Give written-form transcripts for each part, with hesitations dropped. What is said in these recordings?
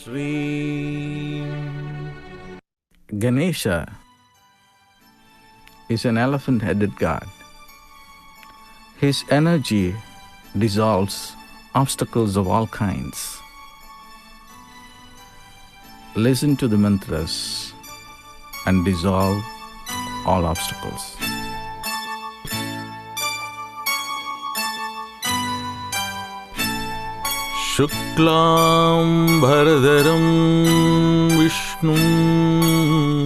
Shri Ganesha is an elephant-headed god. His energy dissolves obstacles of all kinds. Listen to the mantras and dissolve all obstacles. Shuklam Bharadaram Vishnum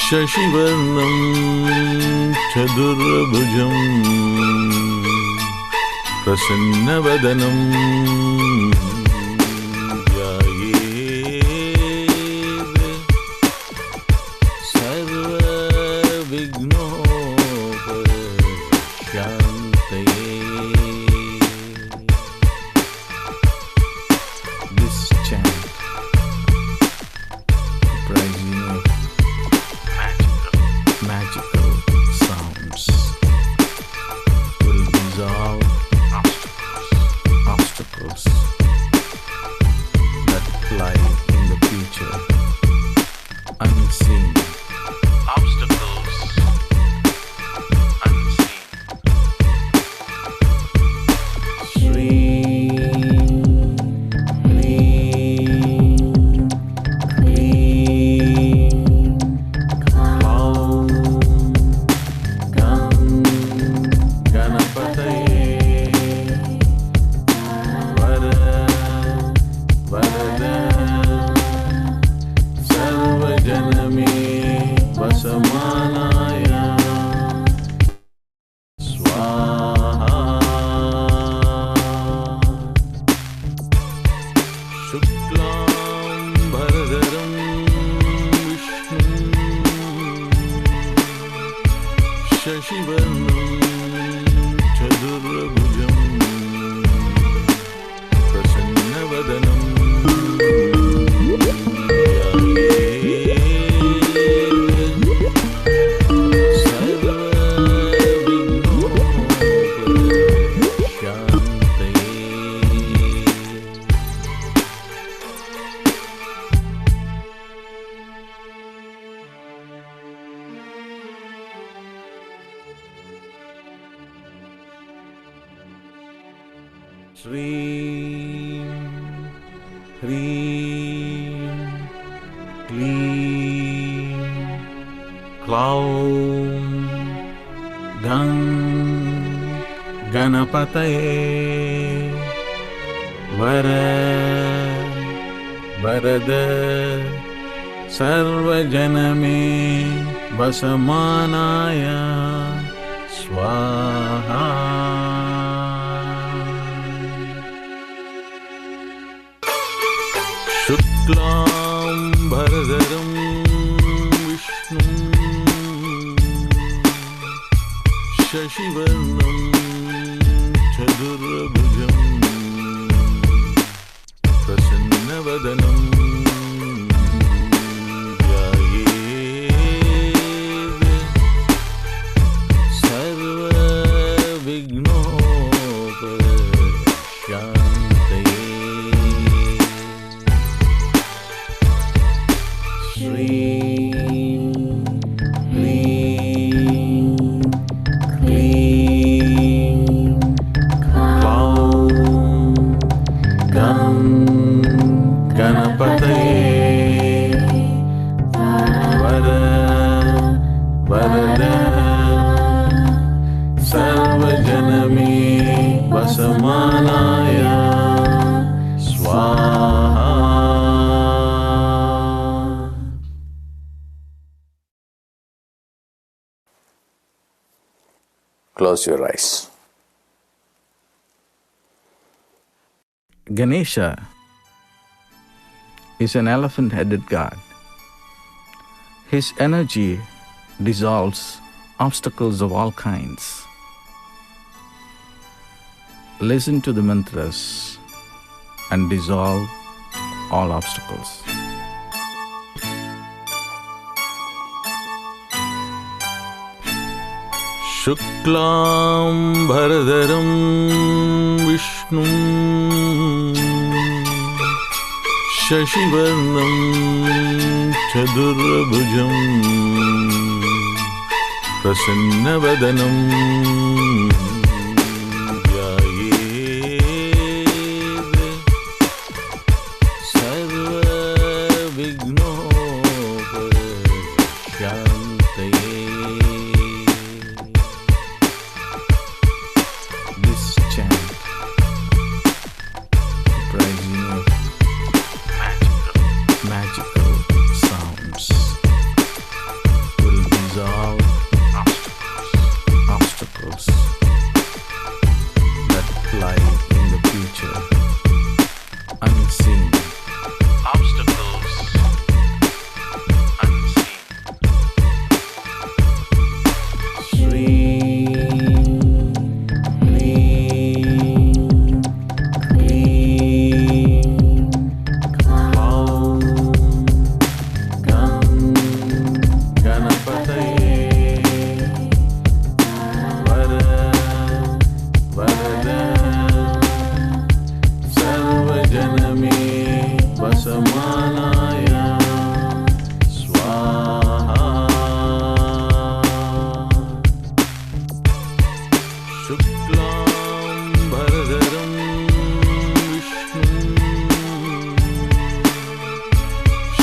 Shashivarnam Chadurabhujam Prasannavadanam Jayed Sarva Vignoparashyantaye. This chant comprising of magical sounds will dissolve obstacles that lie in the future, unseen. Obstacles unseen. Shri Shashivarnam Chadurabhujam Prasannavadanam Sarva Vignoparashyantaye. Shri Hrim Klim Klaum Gam Ganapataye Vara Varada Sarvajaname Vasamanaya Swaha. Shuklam Bharadaram Vishnum Shashivarnam Chadurabhujam Prasannavadanam Jayed Sarva Vignoparashyantaye. Shri Hrim Klim Klaum Gam Ganapataye Vara Varada Sarvajaname Vasamanaya Swaha. Close your eyes. Ganesha is an elephant-headed god. His energy dissolves obstacles of all kinds. Listen to the mantras and dissolve all obstacles. Shuklam Bharadaram Vishnum शशिवर्णं चतुर्भुजं प्रसन्नवदनं ध्यायेत् सर्वविघ्नोपशान्तये. This chant, comprising of magical sounds, will dissolve obstacles that lie in the future, unseen. Obstacles unseen. Shri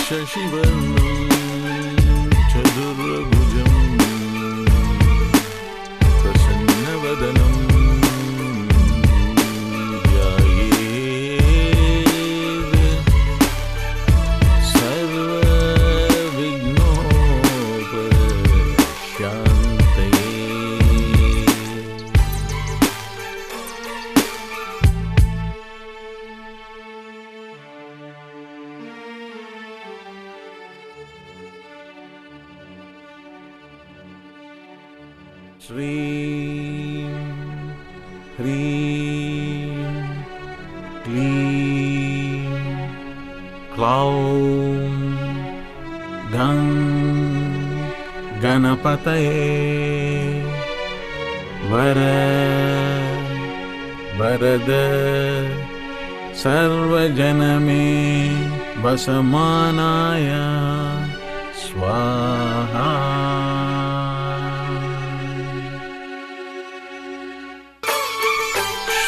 शशिवर्णं चतुर्भुजं प्रसन्नवदनं ध्यायेत् सर्वविघ्नोपशान्तये. Shri Hri Kli Klaum Gam Ganapataye Vara Varada Sarvajaname Vasamanaya Swaha.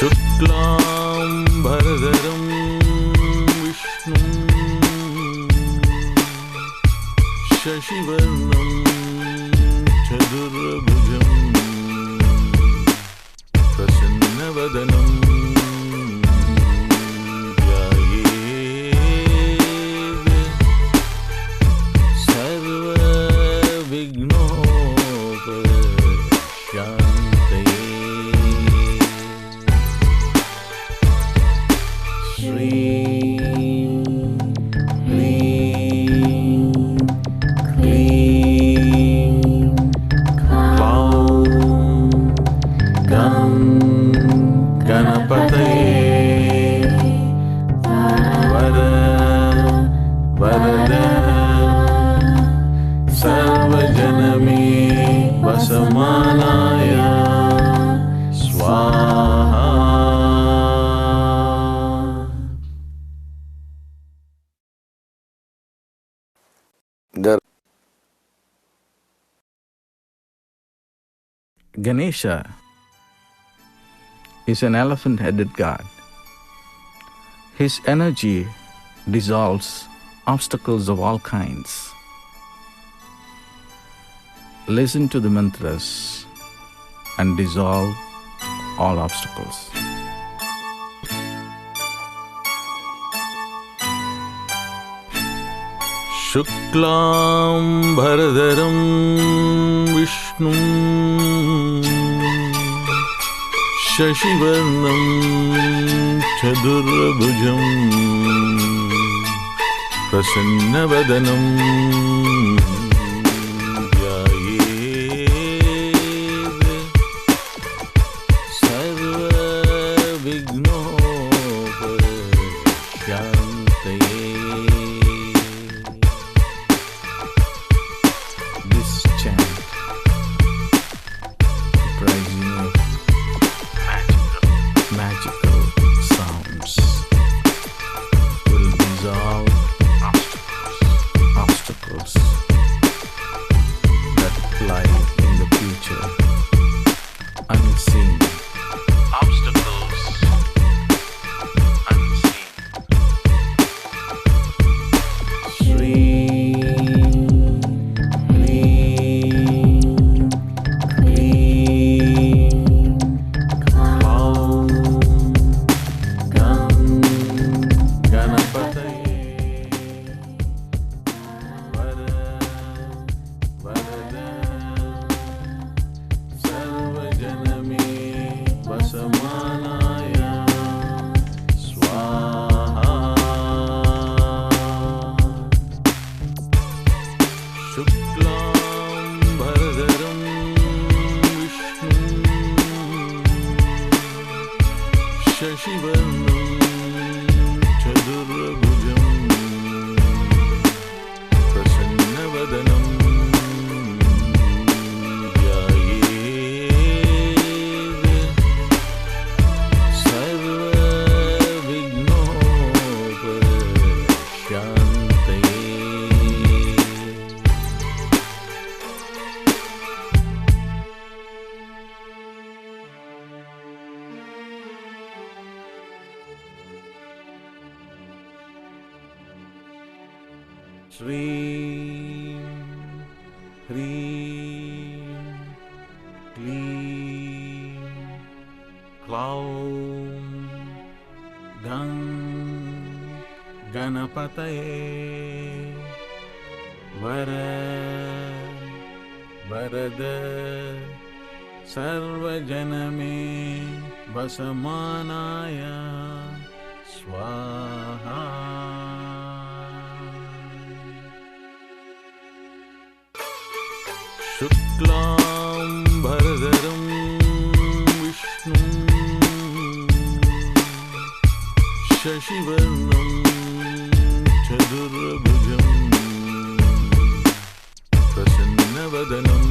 शुक्लां भरधरं विष्णुं शशिवर्णं चतुर्भुजं प्रसन्नवदनं ध्यायेत् सर्वविघ्नोपशान्तये. सर्वजनमे वसमानाय स्वाहा. Ganesha is an elephant-headed god. His energy dissolves obstacles of all kinds. Listen to the mantras and dissolve all obstacles. शुक्लां भरधरं विष्णुं शशिवर्णं चतुर्भुजं प्रसन्नवदनं ध्यायेत् सर्वविघ्नोपशान्तये. This chant, comprising of magical sounds, will dissolve चतुर्भुजं प्रसन्नवदनं ध्यायेत् सर्वविघ्नोपशान्तये। श्रीं ह्रीं क्लीं क्लौं गं गणपतये वरद सर्वजनमे वसमानाय स्वाहा। शुक्लाम्बरधरं विष्णुं शशिवर्णं चतुर्भुजं प्रसन्नवदनं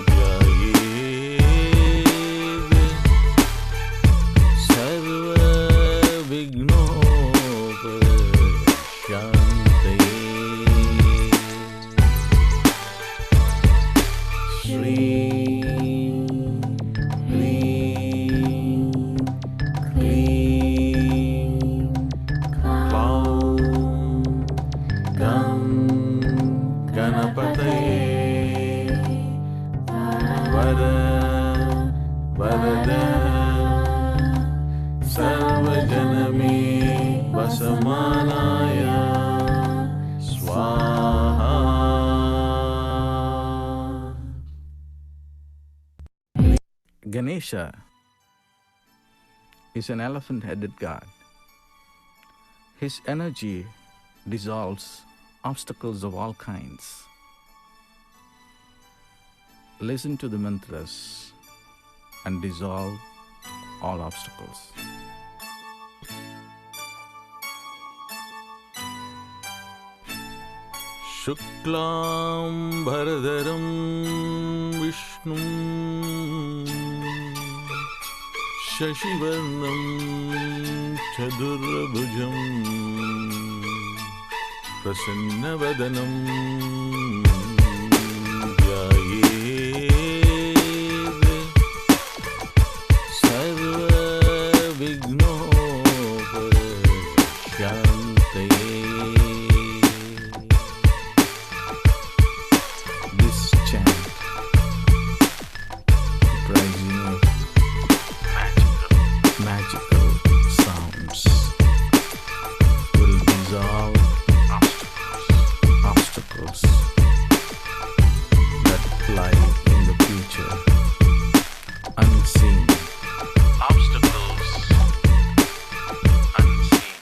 ध्यायेत् सर्वविघ्नोपशान्तये। श्रीं ह्रीं क्लीं क्लौं गं गणपतये वरद सर्वजनमे वसमानाय स्वाहा। Ganesha is an elephant-headed god. His energy dissolves obstacles of all kinds. Listen to the mantras and dissolve all obstacles. शुक्लाम्बरधरं विष्णुं शशिवर्णं चतुर्भुजं प्रसन्नवदनं ध्यायेत् सर्वविघ्नोपशान्तये। This chant, comprising of magical sounds, will dissolve obstacles that lie in the future, unseen. Obstacles unseen.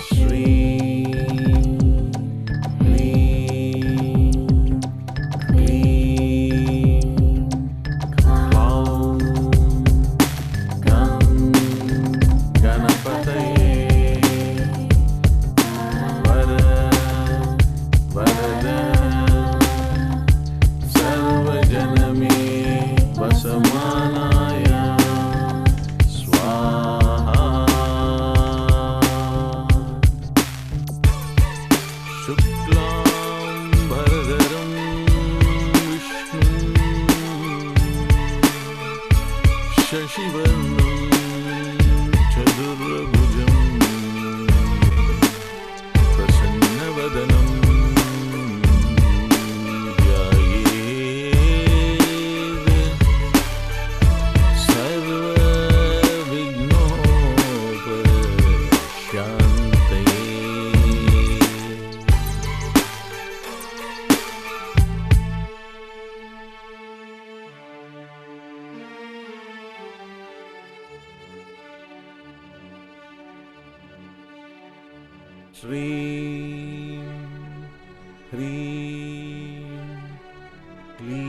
Shri शुक्लाम्बरधरं विष्णुं शशिवर्णं चतुर्भुजं प्रसन्नवदनं ध्यायेत् सर्वविघ्नोपशान्तये। Shri Hri Kli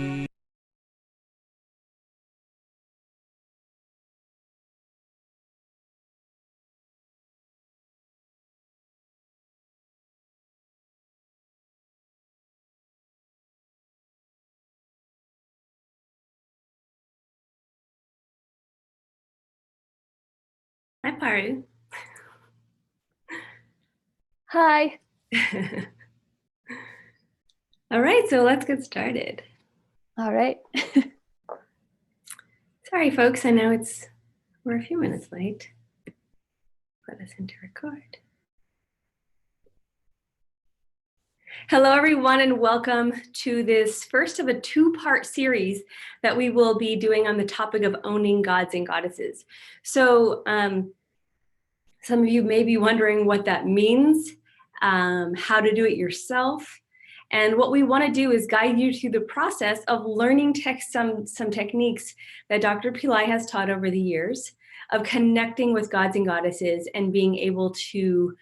Paru. Hi. All right, so let's get started. All right. Sorry, folks, I know we're a few minutes late. Put us into record. Hello, everyone, and welcome to this first of a two-part series that we will be doing on the topic of owning gods and goddesses. So some of you may be wondering what that means, how to do it yourself. And what we want to do is guide you through the process of learning some techniques that Dr. Pillai has taught over the years of connecting with gods and goddesses and being able to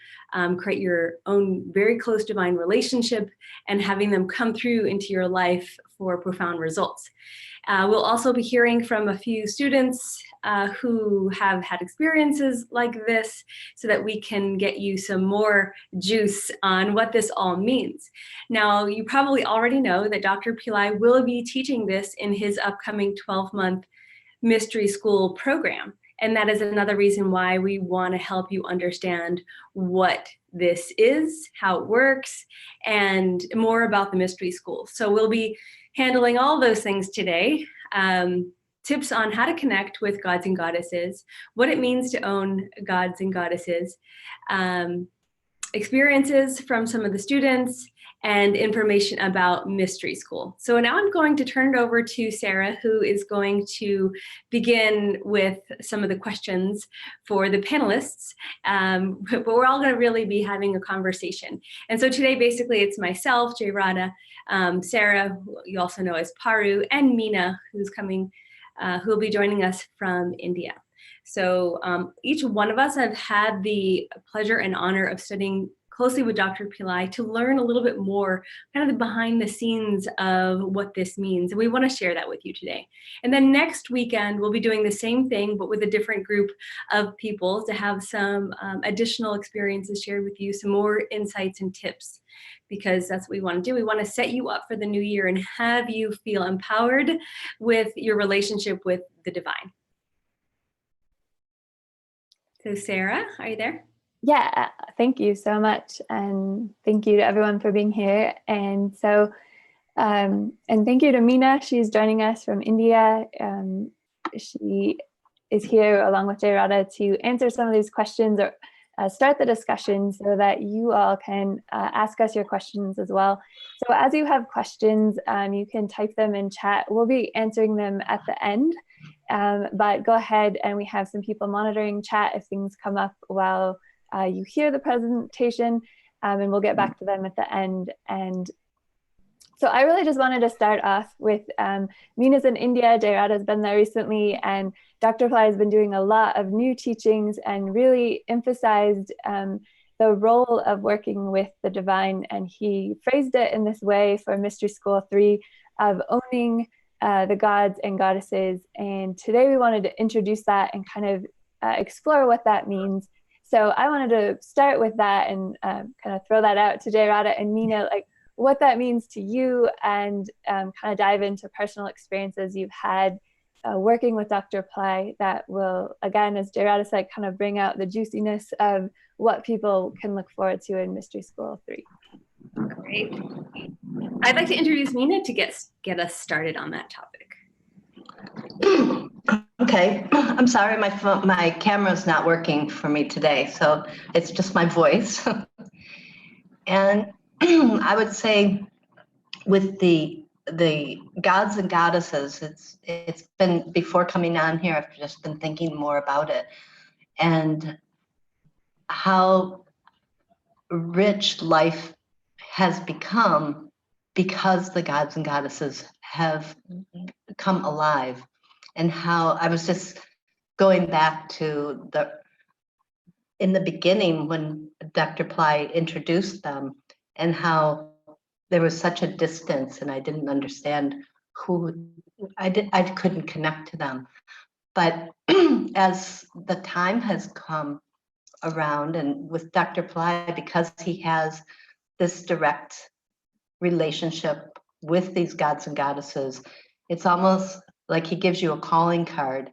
create your own very close divine relationship and having them come through into your life for profound results. We'll also be hearing from a few students who have had experiences like this so that we can get you some more juice on what this all means. Now, you probably already know that Dr. Pillai will be teaching this in his upcoming 12-month mystery school program. And that is another reason why we want to help you understand what this is, how it works, and more about the mystery school. So we'll be handling all those things today. Tips on how to connect with gods and goddesses, what it means to own gods and goddesses, experiences from some of the students, and information about mystery school. So now I'm going to turn it over to Sarah, who is going to begin with some of the questions for the panelists, but we're all gonna really be having a conversation. And so today, basically, it's myself, Jay Radha, Sarah, who you also know as Paru, and Meena, who's coming, who will be joining us from India. So each one of us have had the pleasure and honor of studying closely with Dr. Pillai to learn a little bit more kind of the behind the scenes of what this means. And we want to share that with you today. And then next weekend, we'll be doing the same thing, but with a different group of people to have some additional experiences shared with you, some more insights and tips, because that's what we want to do. We want to set you up for the new year and have you feel empowered with your relationship with the divine. So Sarah, are you there? Yeah, thank you so much. And thank you to everyone for being here. And so, and thank you to Meena. She's joining us from India. She is here along with Jay Radha to answer some of these questions or start the discussion so that you all can ask us your questions as well. So as you have questions, you can type them in chat. We'll be answering them at the end, but go ahead, and we have some people monitoring chat if things come up while you hear the presentation, and we'll get back to them at the end. And so I really just wanted to start off with Meena's in India, Jay Radha's been there recently, and Dr. Pillai has been doing a lot of new teachings and really emphasized the role of working with the divine. And he phrased it in this way for Mystery School 3 of owning the gods and goddesses. And today we wanted to introduce that and kind of explore what that means. So I wanted to start with that and kind of throw that out to Jay Radha and Meena, like what that means to you, and kind of dive into personal experiences you've had working with Dr. Pillai that will, again, as Jay Radha said, kind of bring out the juiciness of what people can look forward to in Mystery School 3. Great. I'd like to introduce Meena to get us started on that topic. Okay, I'm sorry, my camera's not working for me today, so it's just my voice. And I would say with the gods and goddesses, it's been, before coming on here, I've just been thinking more about it and how rich life has become because the gods and goddesses have come alive. And how I was just going back to in the beginning when Dr. Pillai introduced them, and how there was such a distance and I didn't understand I couldn't connect to them. But as the time has come around, and with Dr. Pillai, because he has this direct relationship with these gods and goddesses, it's almost like he gives you a calling card,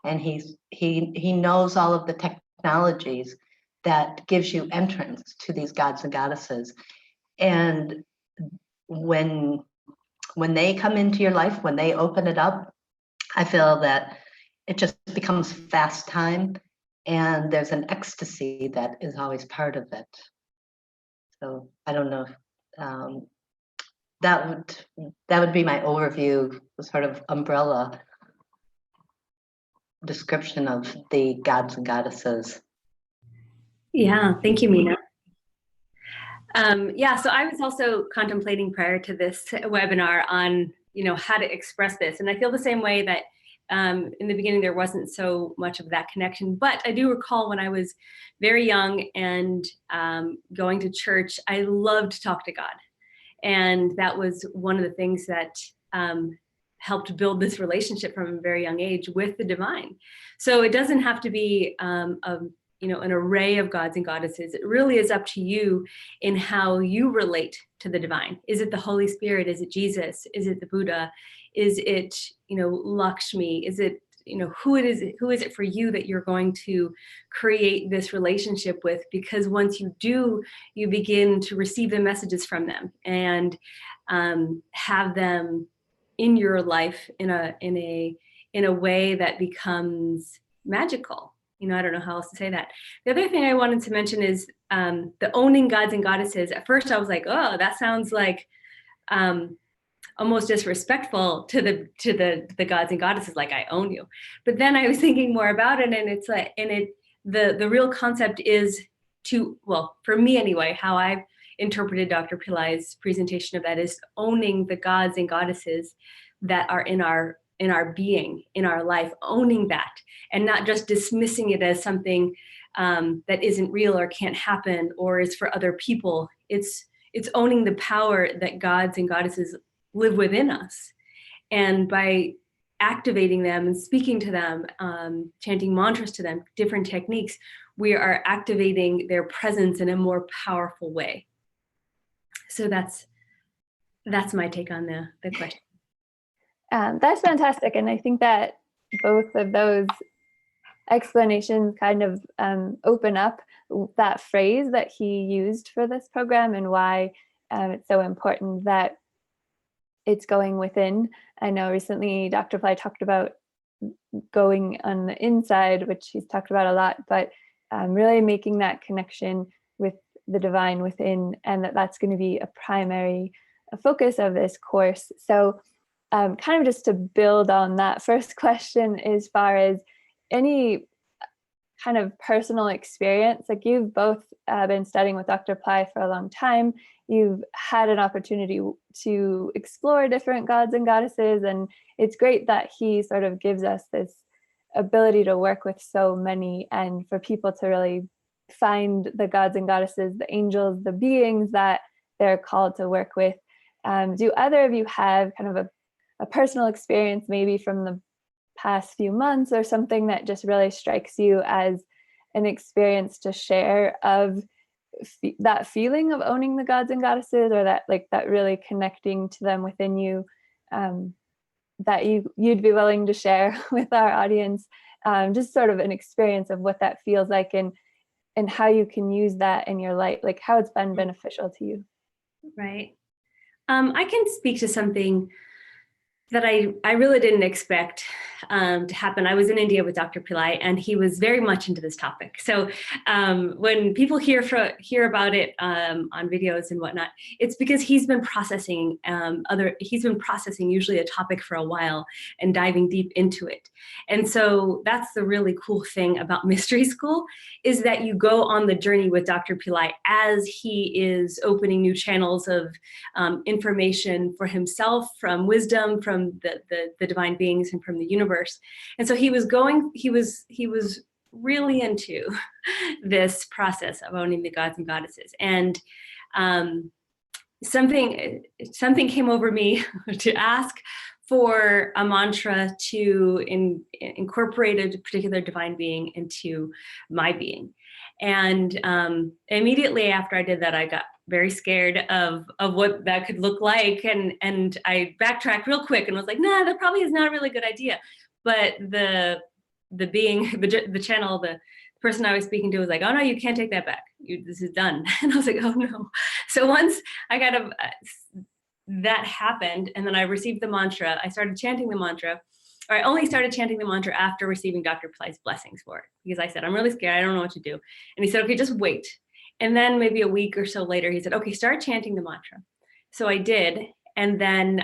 and he knows all of the technologies that gives you entrance to these gods and goddesses. And when they come into your life, when they open it up, I feel that it just becomes fast time, and there's an ecstasy that is always part of it. So I don't know. That would be my overview, sort of umbrella description of the gods and goddesses. Yeah, thank you, Mina. Yeah, so I was also contemplating prior to this webinar on, how to express this. And I feel the same way that in the beginning, there wasn't so much of that connection. But I do recall when I was very young and going to church, I loved to talk to God. And that was one of the things that helped build this relationship from a very young age with the divine. So it doesn't have to be an array of gods and goddesses. It really is up to you in how you relate to the divine. Is it the Holy Spirit? Is it Jesus? Is it the Buddha? Is it, Lakshmi? Is it, who is it for you that you're going to create this relationship with? Because once you do, you begin to receive the messages from them and have them in your life in a way that becomes magical. I don't know how else to say that. The other thing I wanted to mention is the owning gods and goddesses. At first I was like, oh, that sounds like almost disrespectful to the gods and goddesses, like I own you. But then I was thinking more about it, and it's like, the real concept is for me anyway, how I've interpreted Dr. Pillai's presentation of that is owning the gods and goddesses that are in our being, in our life, owning that, and not just dismissing it as something that isn't real or can't happen or is for other people. It's owning the power that gods and goddesses live within us. And by activating them and speaking to them, chanting mantras to them, different techniques, we are activating their presence in a more powerful way. So that's my take on the question. That's fantastic. And I think that both of those explanations kind of open up that phrase that he used for this program and why it's so important that it's going within. I know recently Dr. Pillai talked about going on the inside, which he's talked about a lot, but really making that connection with the divine within, and that's going to be a primary focus of this course. So kind of just to build on that first question, as far as any kind of personal experience, like you've both been studying with Dr. Pillai for a long time, you've had an opportunity to explore different gods and goddesses, and it's great that he sort of gives us this ability to work with so many and for people to really find the gods and goddesses, the angels, the beings that they're called to work with. Do either of you have kind of a personal experience, maybe from the past few months, or something that just really strikes you as an experience to share of that feeling of owning the gods and goddesses, or that really connecting to them within you, that you'd be willing to share with our audience, just sort of an experience of what that feels like and how you can use that in your life, like how it's been beneficial to you. Right. I can speak to something that I really didn't expect to happen. I was in India with Dr. Pillai, and he was very much into this topic. So when people hear about it on videos and whatnot, it's because he's been processing usually a topic for a while and diving deep into it. And so that's the really cool thing about Mystery School, is that you go on the journey with Dr. Pillai as he is opening new channels of information for himself, from wisdom, from the divine beings, and from the universe. And so he was really into this process of owning the gods and goddesses. And something came over me to ask for a mantra to incorporate a particular divine being into my being. And immediately after I did that, I got very scared of what that could look like. And I backtracked real quick and was like, nah, that probably is not a really good idea. But the being, the channel, the person I was speaking to was like, oh no, you can't take that back. This is done. And I was like, oh no. So once I got that happened, and then I received the mantra, I started chanting the mantra, or I only started chanting the mantra after receiving Dr. Ply's blessings for it, because I said, I'm really scared, I don't know what to do. And he said, okay, just wait. And then maybe a week or so later, he said, okay, start chanting the mantra. So I did. And then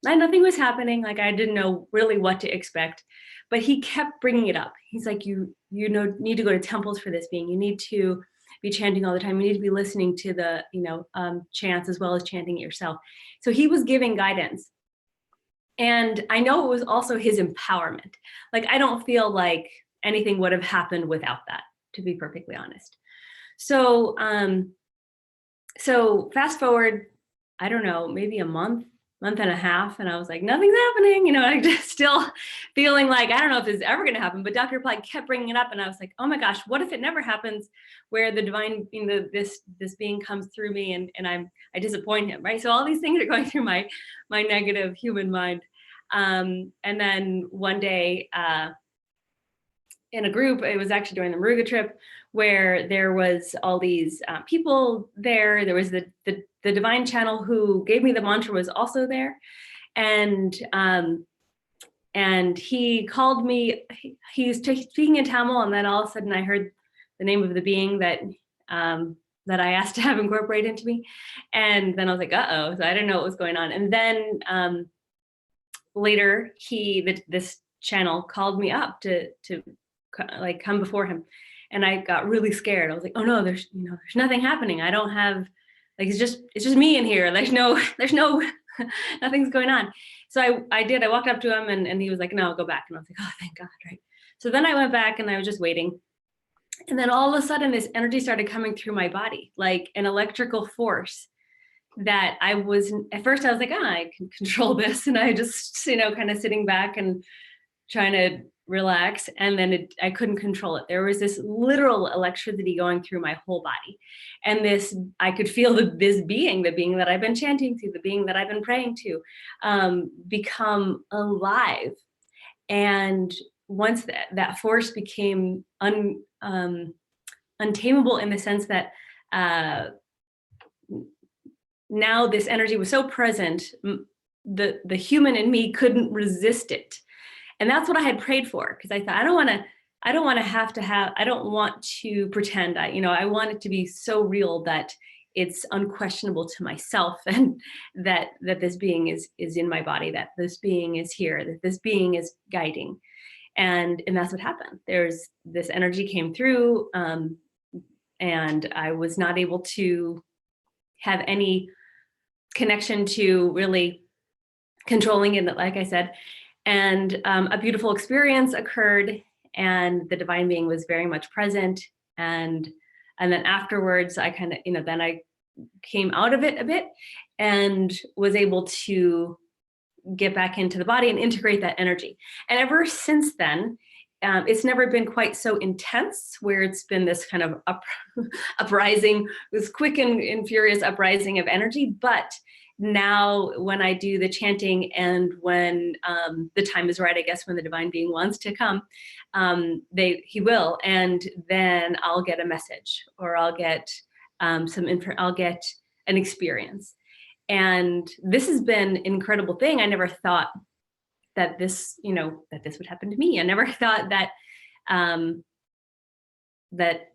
nothing was happening. Like, I didn't know really what to expect, but he kept bringing it up. He's like, you need to go to temples for this being. You need to be chanting all the time. You need to be listening to the, chants as well as chanting it yourself. So he was giving guidance. And I know it was also his empowerment. Like, I don't feel like anything would have happened without that, to be perfectly honest. So, so fast forward, I don't know, maybe a month and a half, and I was like, nothing's happening, I just still feeling like, I don't know if this is ever going to happen, but Dr. Ply kept bringing it up, and I was like, oh my gosh, what if it never happens, where the divine, this being comes through me, and I disappoint him, right? So all these things are going through my negative human mind. And then one day, in a group, it was actually during the Muruga trip, where there was all these people there. There was the divine channel who gave me the mantra was also there, and he called me. He was speaking in Tamil, and then all of a sudden I heard the name of the being that that I asked to have incorporated into me, and then I was like, uh-oh. So I didn't know what was going on, and then later this channel called me up to like come before him, and I got really scared. I was like, oh no, there's nothing happening. I don't have, like, it's just me in here. There's no nothing's going on. So I walked up to him, and he was like, no, go back. And I was like, oh, thank God, right? So then I went back, and I was just waiting. And then all of a sudden this energy started coming through my body, like an electrical force that at first I was like, I can control this. And I just, kind of sitting back and trying to relax, and then I couldn't control it. There was this literal electricity going through my whole body, and I could feel this being, the being that I've been chanting to, the being that I've been praying to, become alive. And once that force became untamable, in the sense that now this energy was so present, the human in me couldn't resist it. And that's what I had prayed for, because I thought, I don't want to pretend. I want it to be so real that it's unquestionable to myself, and that this being is in my body, that this being is here, that this being is guiding. And that's what happened. There's this energy came through, and I was not able to have any connection to really controlling it, like I said. And a beautiful experience occurred, and the divine being was very much present. And then afterwards, I kind of, then I came out of it a bit and was able to get back into the body and integrate that energy. And ever since then, it's never been quite so intense, where it's been this kind of uprising, this quick and furious uprising of energy. But now when I do the chanting, and when the time is right, I guess, when the divine being wants to come, he will, and then I'll get a message, or I'll get I'll get an experience. And this has been an incredible thing. I never thought that this would happen to me. I never thought that that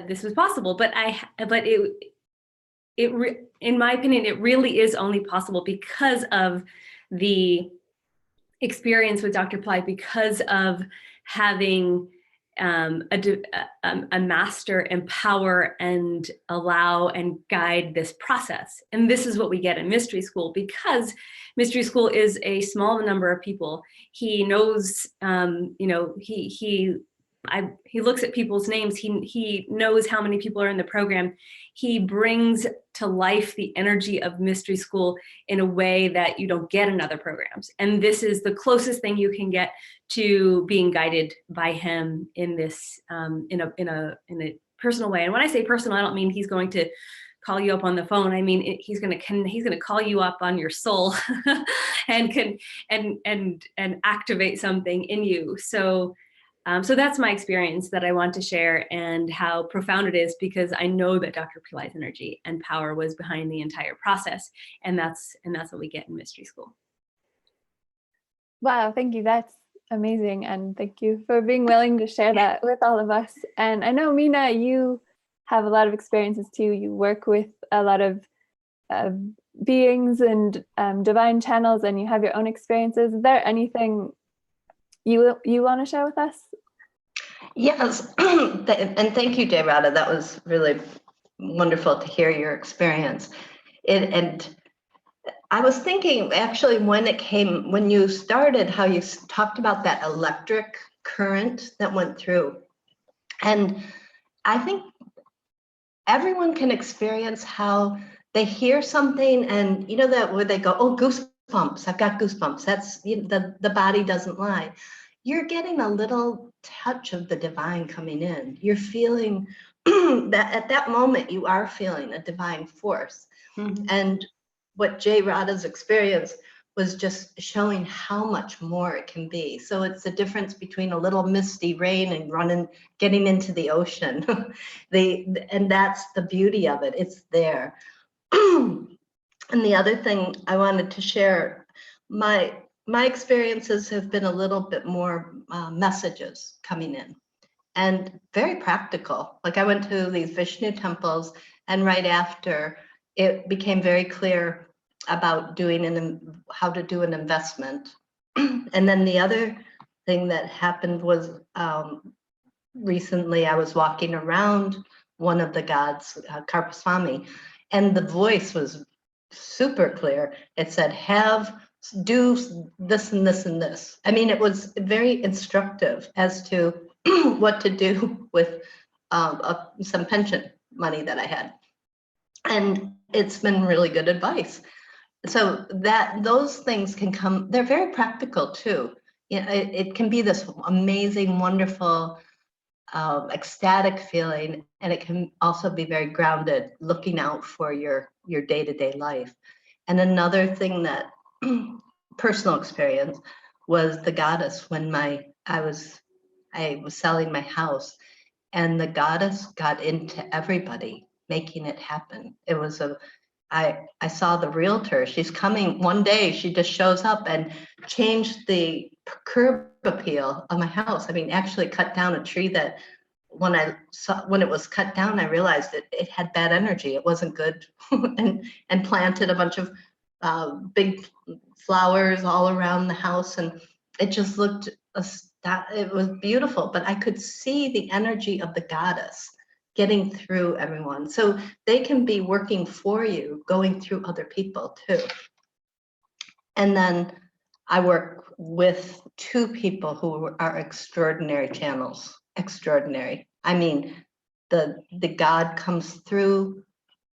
this was possible. But in my opinion, it really is only possible because of the experience with Dr. Ply, because of having a master empower and allow and guide this process. And this is what we get in Mystery School, because Mystery School is a small number of people. He knows, he looks at people's names. He knows how many people are in the program. He brings to life the energy of Mystery School in a way that you don't get in other programs. And this is the closest thing you can get to being guided by him in this, in a personal way. And when I say personal, I don't mean he's going to call you up on the phone. I mean, he's going to call you up on your soul and activate something in you. So So that's my experience that I want to share, and how profound it is, because I know that Dr. Pillai's energy and power was behind the entire process, and that's what we get in mystery school. Wow, thank you. That's amazing. And thank you for being willing to share that with all of us. And I know, Mina, you have a lot of experiences too. You work with a lot of beings and divine channels, and you have your own experiences. Is there anything you want to share with us? Yes, and thank you, Jay Radha. That was really wonderful to hear your experience. And I was thinking, actually, when you started, how you talked about that electric current that went through. And I think everyone can experience how they hear something, and you know that where they go, oh, goosebumps, I've got goosebumps. That's, the body doesn't lie. You're getting a little touch of the divine coming in. You're feeling that at that moment you are feeling a divine force. Mhm. And what Jay Radha's experience was just showing how much more it can be. So it's the difference between a little misty rain and getting into the ocean. And that's the beauty of it. It's there. And the other thing I wanted to share, my experiences have been a little bit more messages coming in, and very practical. Like, I went to these Vishnu temples, and right after, it became very clear about how to do an investment. And then the other thing that happened was, recently I was walking around one of the gods, Karpaswamy, and the voice was super clear. It said, do this and this and this. I mean, it was very instructive as to what to do with some pension money that I had. And it's been really good advice. So those things can come, they're very practical too. It can be this amazing, wonderful, ecstatic feeling, and it can also be very grounded, looking out for your day-to-day life. And another thing that personal experience was the goddess when I was selling my house, and the goddess got into everybody, making it happen. It was I saw the realtor. She's coming one day. She just shows up and changed the curb appeal of my house. I mean, actually cut down a tree that when it was cut down, I realized that it had bad energy. It wasn't good, and planted a bunch of big flowers all around the house, and it just looked it was beautiful. But I could see the energy of the goddess getting through everyone. So they can be working for you, going through other people too. And then I work with two people who are extraordinary channels, extraordinary. I mean, the God comes through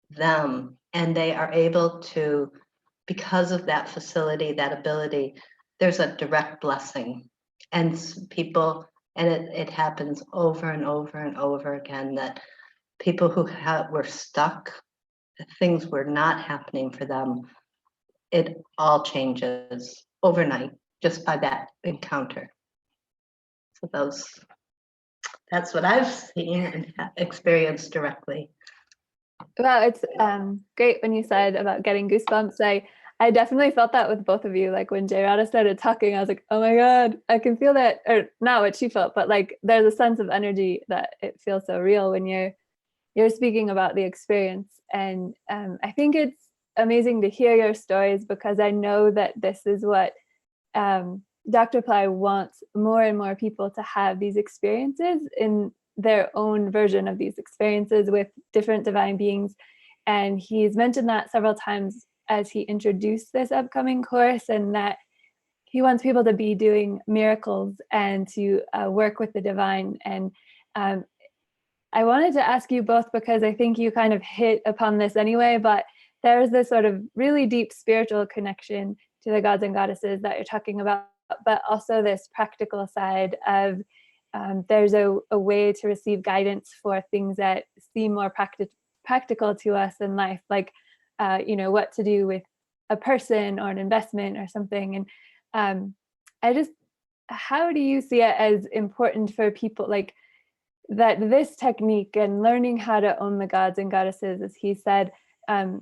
them, and they are able to, because of that facility, that ability, there's a direct blessing. And people, and it happens over and over and over again, that people who were stuck, things were not happening for them, it all changes overnight just by that encounter. So that's what I've seen and experienced directly. Wow, it's great when you said about getting goosebumps. I definitely felt that with both of you. Like, when Jay Radha started talking, I was like, oh my God, I can feel that. Or not what she felt, but like, there's a sense of energy that it feels so real when you're speaking about the experience. And I think it's amazing to hear your stories, because I know that this is what Dr. Pillai wants more and more people to have, these experiences in their own version of these experiences with different divine beings. And he's mentioned that several times as he introduced this upcoming course, and that he wants people to be doing miracles and to work with the divine. And I wanted to ask you both, because I think you kind of hit upon this anyway, but there's this sort of really deep spiritual connection to the gods and goddesses that you're talking about, but also this practical side of there's a way to receive guidance for things that seem more practical to us in life, like what to do with a person or an investment or something. And how do you see it as important for people, like that this technique and learning how to own the gods and goddesses, as he said, and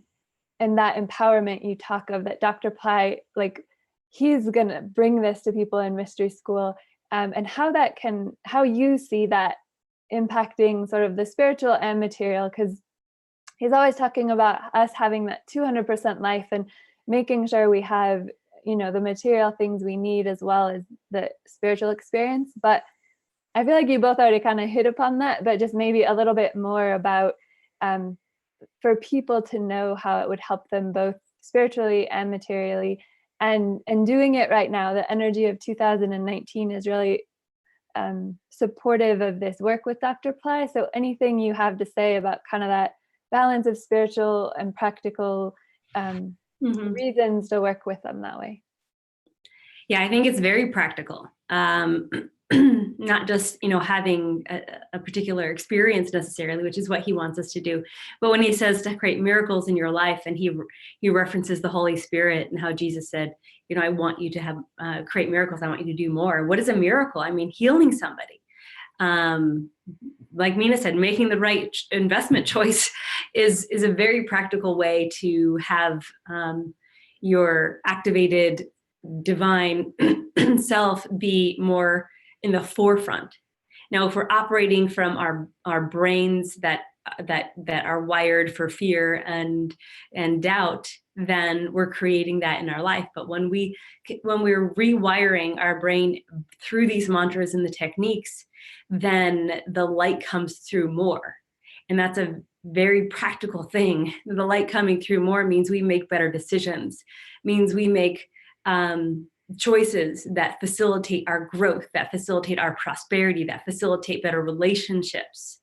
that empowerment you talk of, that Dr. Ply, like he's gonna bring this to people in mystery school, and how you see that impacting sort of the spiritual and material, because he's always talking about us having that 200% life and making sure we have, you know, the material things we need as well as the spiritual experience. But I feel like you both already kind of hit upon that, but just maybe a little bit more about for people to know how it would help them both spiritually and materially, and doing it right now. The energy of 2019 is really supportive of this work with Dr. Ply. So anything you have to say about kind of that balance of spiritual and practical reasons to work with them that way? Yeah, I think it's very practical. Not just, you know, having a particular experience necessarily, which is what he wants us to do, but when he says to create miracles in your life, and he references the Holy Spirit and how Jesus said, you know, I want you to have create miracles. I want you to do more. What is a miracle? I mean, healing somebody. Like Mina said, making the right investment choice is a very practical way to have your activated divine self be more in the forefront. Now, if we're operating from our brains that are wired for fear and doubt, then we're creating that in our life. But when we're rewiring our brain through these mantras and the techniques, then the light comes through more. And that's a very practical thing. The light coming through more means we make better decisions, means we make choices that facilitate our growth, that facilitate our prosperity, that facilitate better relationships.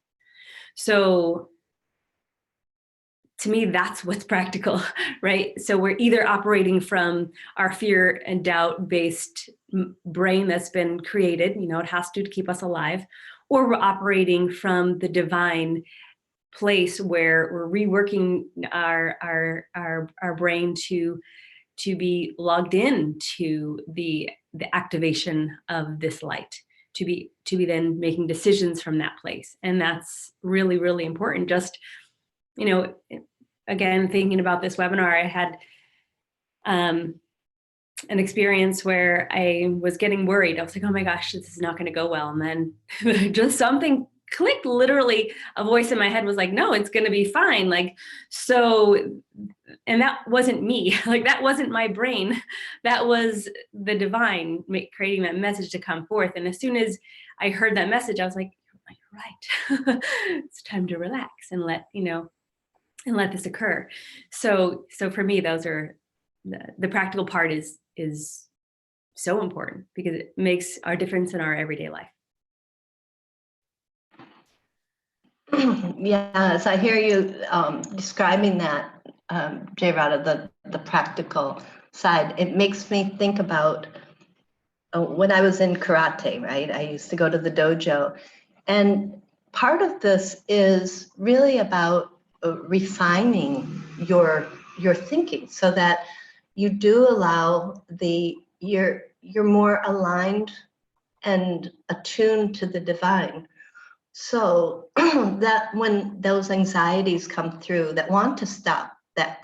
So to me, that's what's practical, right? So we're either operating from our fear and doubt based brain that's been created, you know, it has to keep us alive, or we're operating from the divine place where we're reworking our brain to be logged in to the activation of this light, to be then making decisions from that place. And that's really, really important. Just, you know, again, thinking about this webinar, I had an experience where I was getting worried. I was like, oh my gosh, this is not going to go well. And then just something clicked. Literally a voice in my head was like, no, it's going to be fine. Like, so, and that wasn't me. Like, that wasn't my brain. That was the divine creating that message to come forth. And as soon as I heard that message, I was like, you're right. It's time to relax and let this occur. So for me, those are the practical part is so important because it makes our difference in our everyday life. Yes, I hear you describing that, Jay Radha, the practical side. It makes me think about when I was in karate, right? I used to go to the dojo, and part of this is really about refining your thinking so that you do allow you're more aligned and attuned to the divine. So that when those anxieties come through that want to stop the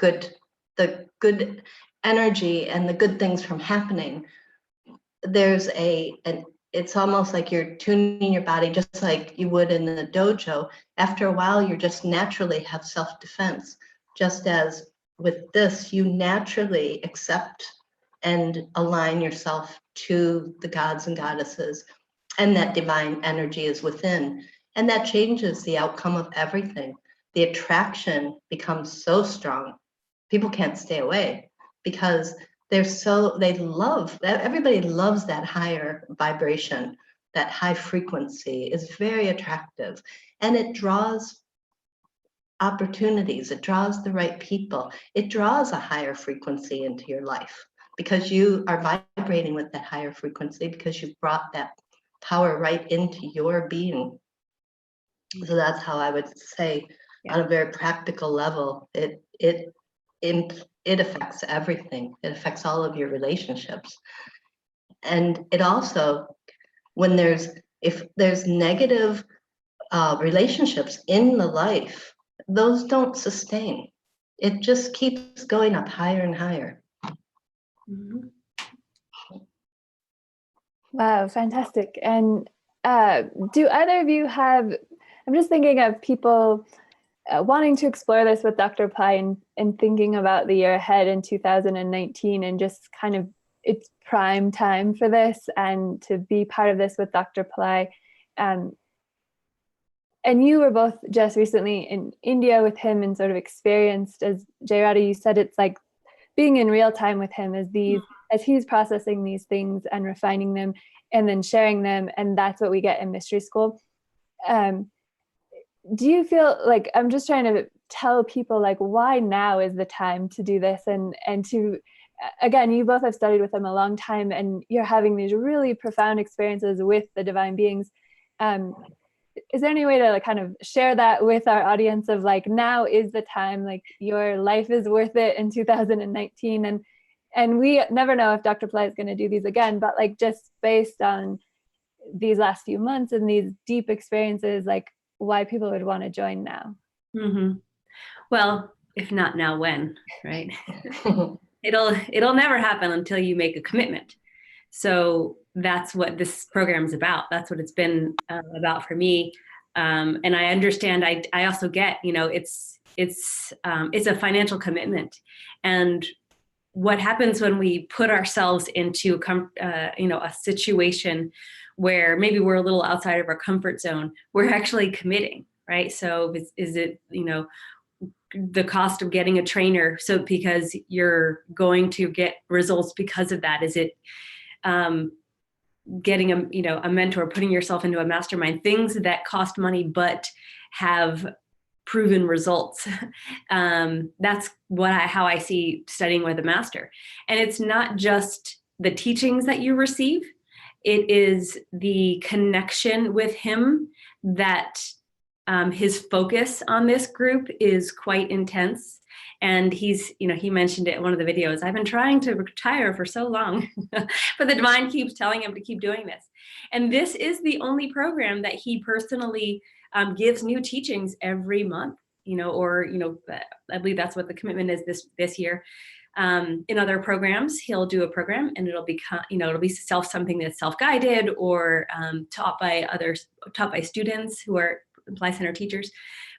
good energy and the good things from happening, there's it's almost like you're tuning your body just like you would in the dojo. After a while, you just naturally have self-defense. Just as with this, you naturally accept and align yourself to the gods and goddesses, and that divine energy is within. And that changes the outcome of everything. The attraction becomes so strong, people can't stay away because they love that. Everybody loves that higher vibration. That high frequency is very attractive, and it draws opportunities. It draws the right people. It draws a higher frequency into your life because you are vibrating with that higher frequency because you've brought that power right into your being. So that's how I would say, on a very practical level, it affects everything. It affects all of your relationships. And it also, if there's negative relationships in the life, those don't sustain. It just keeps going up higher and higher. Mhm. Wow, fantastic. And do either of you have, I'm just thinking of people wanting to explore this with Dr. Ply and thinking about the year ahead in 2019 and just kind of it's prime time for this and to be part of this with Dr. Ply. And you were both just recently in India with him and sort of experienced, as Jayarada, you said, it's like being in real time with him as he's processing these things and refining them and then sharing them. And that's what we get in mystery school. Do you feel like, I'm just trying to tell people like why now is the time to do this and to, again, you both have studied with him a long time and you're having these really profound experiences with the divine beings. Is there any way to like kind of share that with our audience of like, now is the time, like your life is worth it in 2019 and we never know if Dr. Ply is going to do these again, but like just based on these last few months and these deep experiences, like why people would want to join now. Mm-hmm. Well, if not now, when, right? It'll never happen until you make a commitment. So that's what this program is about. That's what it's been about for me. And I understand. I also get, it's a financial commitment, and what happens when we put ourselves into a situation where maybe we're a little outside of our comfort zone, we're actually committing, right? So is it the cost of getting a trainer? So because you're going to get results because of that, is it getting a mentor, putting yourself into a mastermind, things that cost money but have proven results. That's how I see studying with a master. And it's not just the teachings that you receive, it is the connection with him that his focus on this group is quite intense. And he mentioned it in one of the videos. I've been trying to retire for so long, but the divine keeps telling him to keep doing this. And this is the only program that he personally gives new teachings every month, I believe that's what the commitment is this year. In other programs, he'll do a program and it'll be something that's self-guided or taught by students who are Ply Center teachers.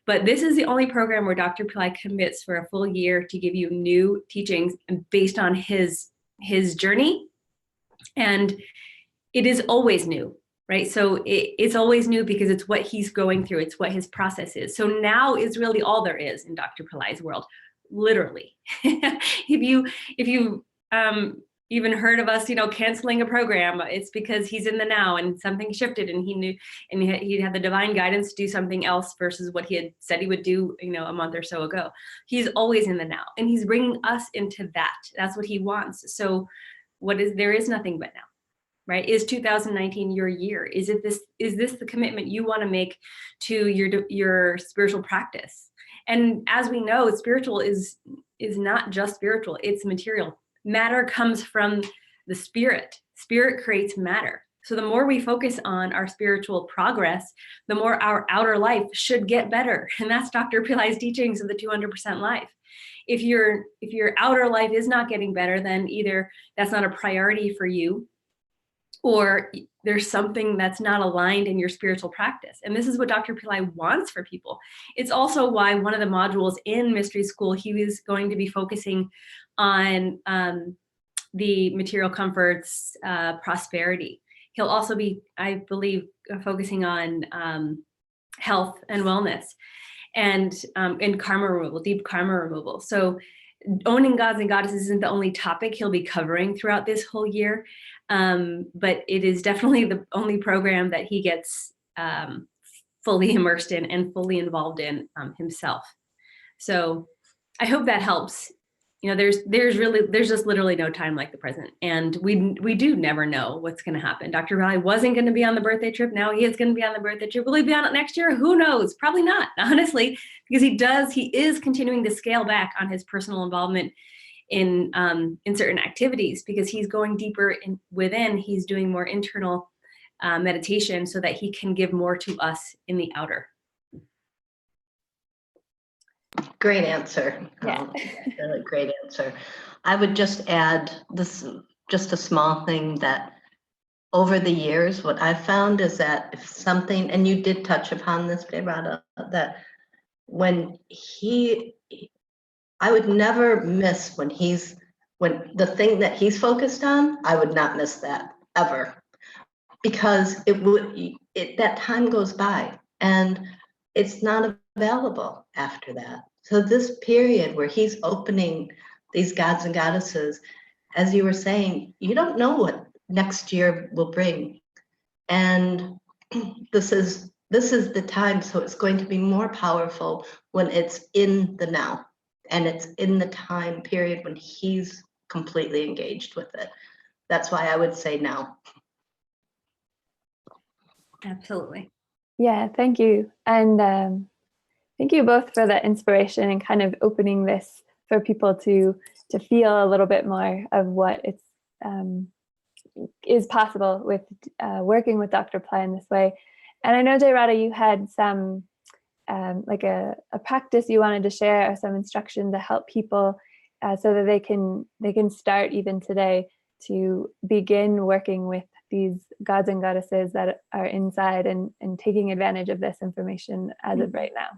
But this is the only program where Dr. Ply commits for a full year to give you new teachings based on his journey. And it is always new, right? So it's always new because it's what he's going through. It's what his process is. So now is really all there is in Dr. Ply's world, literally. If you even heard of us, canceling a program, it's because he's in the now and something shifted and he knew, and he had the divine guidance to do something else versus what he had said he would do, a month or so ago. He's always in the now and he's bringing us into that. That's what he wants. So there is nothing but now, right? Is 2019 your year? Is this the commitment you want to make to your spiritual practice? And as we know, spiritual is not just spiritual, it's material. Matter comes from the spirit. Spirit creates matter. So the more we focus on our spiritual progress, the more our outer life should get better. And that's Dr. Ply's teachings of the 200% life. If your outer life is not getting better, then either that's not a priority for you, or there's something that's not aligned in your spiritual practice. And this is what Dr. Ply wants for people. It's also why one of the modules in Mystery School, he was going to be focusing on the material comforts, prosperity. He'll also be, I believe, focusing on health and wellness and karma removal, deep karma removal. So owning gods and goddesses isn't the only topic he'll be covering throughout this whole year, but it is definitely the only program that he gets fully immersed in and fully involved in himself. So I hope that helps. There's just literally no time like the present, and we do never know what's going to happen. Dr. Ply wasn't going to be on the birthday trip. Now he is going to be on the birthday trip. Will he be on it next year? Who knows? Probably not, honestly, because he is continuing to scale back on his personal involvement in certain activities, because he's going deeper within. He's doing more internal meditation so that he can give more to us in the outer. Great answer. Yeah. Really great answer. I would just add this, just a small thing, that over the years, what I've found is that if something, and you did touch upon this, Devada, that when I would never miss when the thing that he's focused on, I would not miss that ever, because that time goes by and it's not available after that. So this period where he's opening these gods and goddesses, as you were saying, you don't know what next year will bring. And this is the time, so it's going to be more powerful when it's in the now, and it's in the time period when he's completely engaged with it. That's why I would say now. Absolutely. Yeah, thank you. And thank you both for that inspiration and kind of opening this for people to feel a little bit more of what is possible with working with Dr. Ply in this way. And I know, Devada, you had some like a practice you wanted to share, or some instruction to help people so that they can start even today to begin working with these gods and goddesses that are inside and taking advantage of this information as of right now.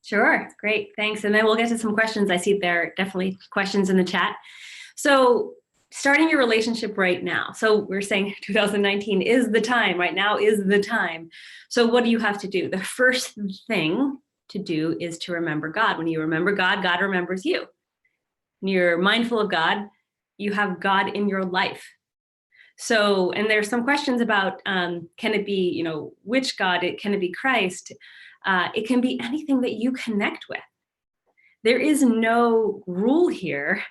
Sure, great, thanks. And then we'll get to some questions. I see there are definitely questions in the chat. So starting your relationship right now. So we're saying 2019 is the time, right now is the time. So what do you have to do? The first thing to do is to remember God. When you remember God, God remembers you. When you're mindful of God, you have God in your life. So, and there's some questions about, can it be, which God? Can it be Christ? It can be anything that you connect with. There is no rule here.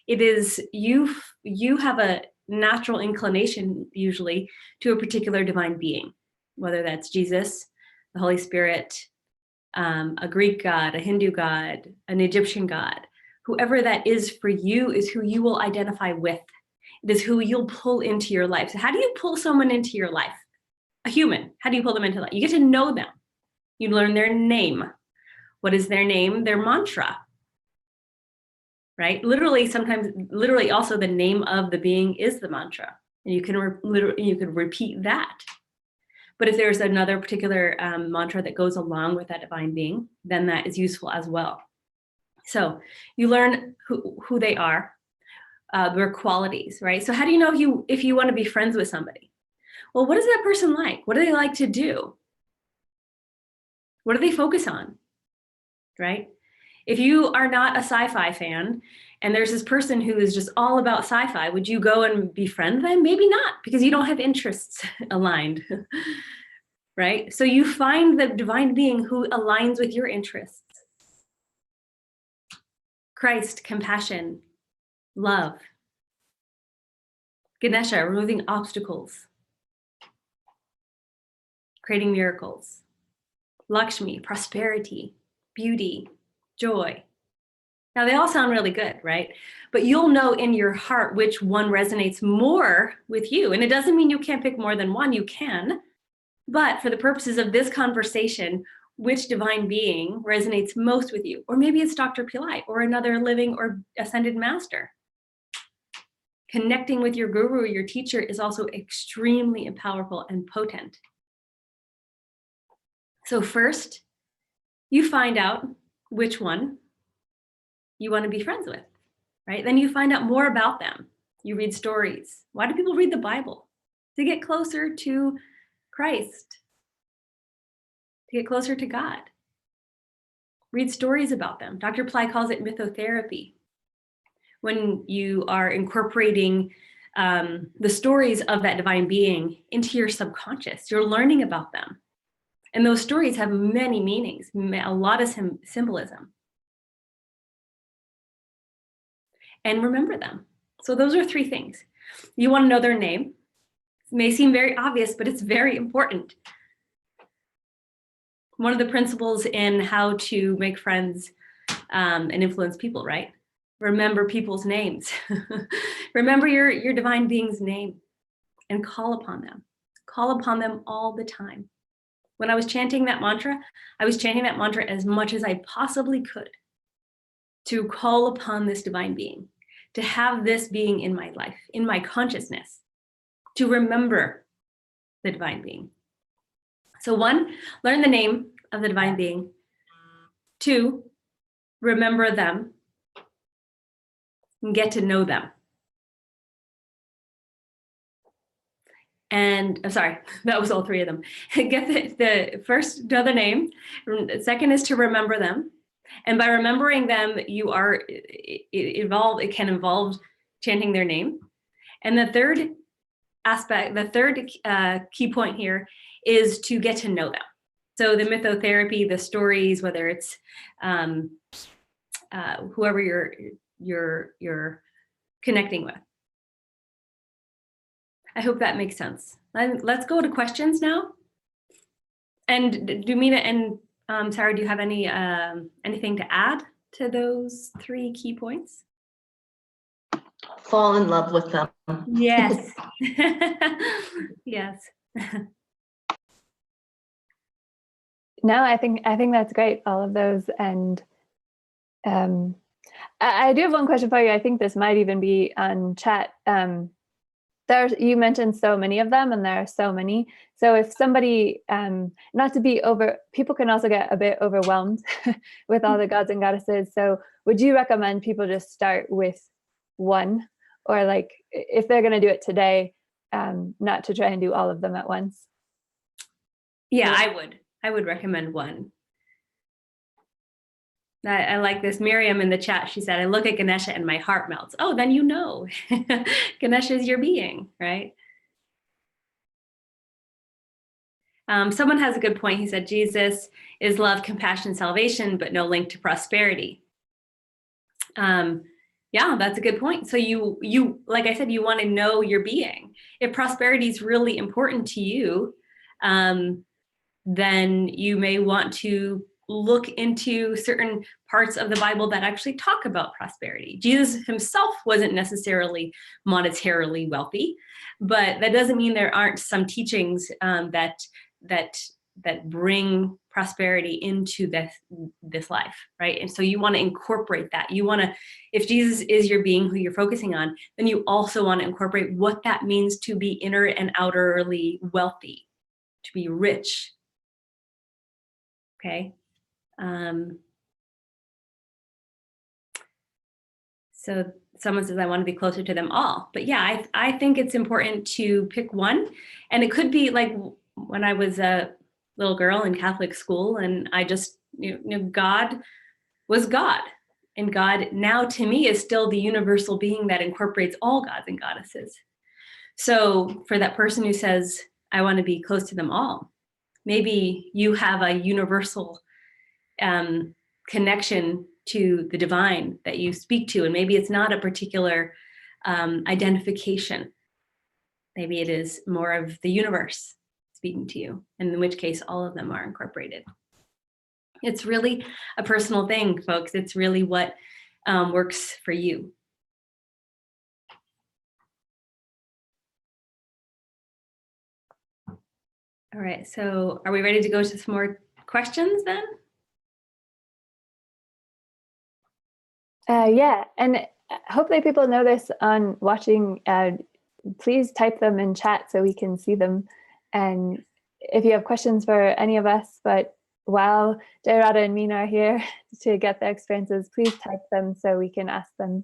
It is you have a natural inclination usually to a particular divine being, whether that's Jesus, the Holy Spirit, a Greek God, a Hindu God, an Egyptian God. Whoever that is for you is who you will identify with. It is who you'll pull into your life. So how do you pull someone into your life? A human. How do you pull them into life? You get to know them. You learn their name. What is their name? Their mantra. Right? Literally, sometimes, literally also the name of the being is the mantra. And you can repeat that. But if there's another particular mantra that goes along with that divine being, then that is useful as well. So you learn who they are, their qualities, right? So how do you know if you want to be friends with somebody? Well, what is that person like? What do they like to do? What do they focus on, right? If you are not a sci-fi fan and there's this person who is just all about sci-fi, would you go and befriend them? Maybe not, because you don't have interests aligned, right? So you find the divine being who aligns with your interests. Christ, compassion, love. Ganesha, removing obstacles, creating miracles. Lakshmi, prosperity, beauty, joy. Now they all sound really good, right? But you'll know in your heart which one resonates more with you. And it doesn't mean you can't pick more than one, you can. But for the purposes of this conversation, which divine being resonates most with you? Or maybe it's Dr. Pillai or another living or ascended master. Connecting with your guru or your teacher is also extremely powerful and potent. So first, you find out which one you want to be friends with, right? Then you find out more about them. You read stories. Why do people read the Bible? To get closer to Christ, to get closer to God. Read stories about them. Dr. Ply calls it mythotherapy. When you are incorporating the stories of that divine being into your subconscious, you're learning about them. And those stories have many meanings, a lot of symbolism. And remember them. So those are 3 things. You want to know their name. It may seem very obvious, but it's very important. One of the principles in how to make friends and influence people, right? remember people's names. Remember your divine being's name and call upon them. Call upon them all the time. When I was chanting that mantra, I was chanting that mantra as much as I possibly could to call upon this divine being, to have this being in my life, in my consciousness, to remember the divine being. So 1, learn the name of the divine being. 2, remember them and get to know them. And I'm sorry, that was all 3 of them. Get the first, know the name. Second is to remember them. And by remembering them, it can involve chanting their name. And the third aspect, the third key point here is to get to know them. So the mythotherapy, the stories, whether it's whoever you're connecting with. I hope that makes sense. Let's go to questions now. And Dumina and Sarah, do you have anything to add to those 3 key points? Fall in love with them. Yes. Yes. No, I think that's great, all of those. And I do have one question for you. I think this might even be on chat. You mentioned so many of them, and there are so many. So if somebody, not to be people can also get a bit overwhelmed with all the gods and goddesses. So would you recommend people just start with 1, or like if they're going to do it today, not to try and do all of them at once? Yeah, I would recommend 1. I like this. Miriam in the chat, she said, I look at Ganesha and my heart melts. Oh, then you know. Ganesha is your being, right? Someone has a good point. He said, Jesus is love, compassion, salvation, but no link to prosperity. Yeah, that's a good point. So you, like I said, you want to know your being. If prosperity is really important to you, then you may want to look into certain parts of the Bible that actually talk about prosperity. Jesus himself wasn't necessarily monetarily wealthy, but that doesn't mean there aren't some teachings that bring prosperity into this life, right? And so you want to incorporate that. You want to, if Jesus is your being who you're focusing on, then you also want to incorporate what that means to be inner and outerly wealthy, to be rich. Okay. So someone says, I want to be closer to them all. But yeah, I think it's important to pick 1. And it could be like when I was a little girl in Catholic school, and I just, God was God. And God now to me is still the universal being that incorporates all gods and goddesses. So for that person who says, I want to be close to them all, maybe you have a universal connection to the divine that you speak to, and maybe it's not a particular identification. Maybe it is more of the universe speaking to you, and in which case all of them are incorporated. It's really a personal thing, folks. It's really what works for you. All right, so are we ready to go to some more questions then? Yeah, and hopefully people know this on watching. Please type them in chat so we can see them. And if you have questions for any of us, but while Jayarada and Mina are here to get their experiences, please type them so we can ask them.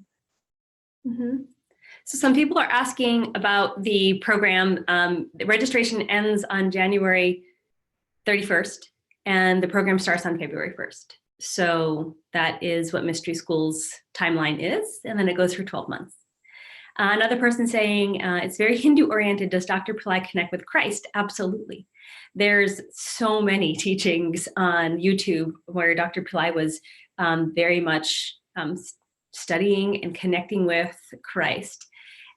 Mm-hmm. So some people are asking about the program. The registration ends on January 31st, and the program starts on February 1st. So that is what Mystery School's timeline is, and then it goes for 12 months. Another person saying, it's very Hindu-oriented. Does Dr. Pillai connect with Christ? Absolutely. There's so many teachings on YouTube where Dr. Pillai was very much studying and connecting with Christ.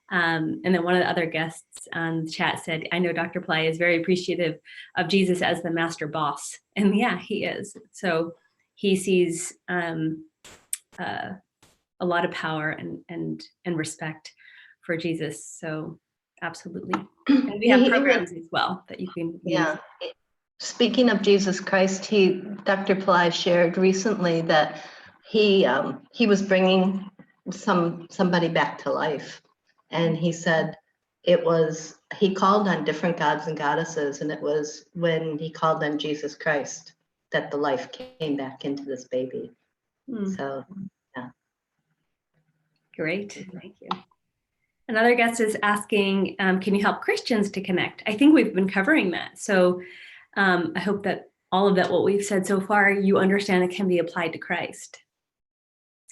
And then one of the other guests on the chat said, I know Dr. Pillai is very appreciative of Jesus as the master boss. And yeah, he is. So he sees a lot of power and respect for Jesus. So absolutely. And we have He- programs as well that you can use. Yeah. Speaking of Jesus Christ, Dr. Pillai shared recently that he was bringing somebody back to life, and he said he called on different gods and goddesses, and it was when he called on Jesus Christ that the life came back into this baby. So Great, thank you. Another guest is asking, can you help Christians to connect? I think we've been covering that. So I hope that all of that, what we've said so far, you understand it can be applied to Christ.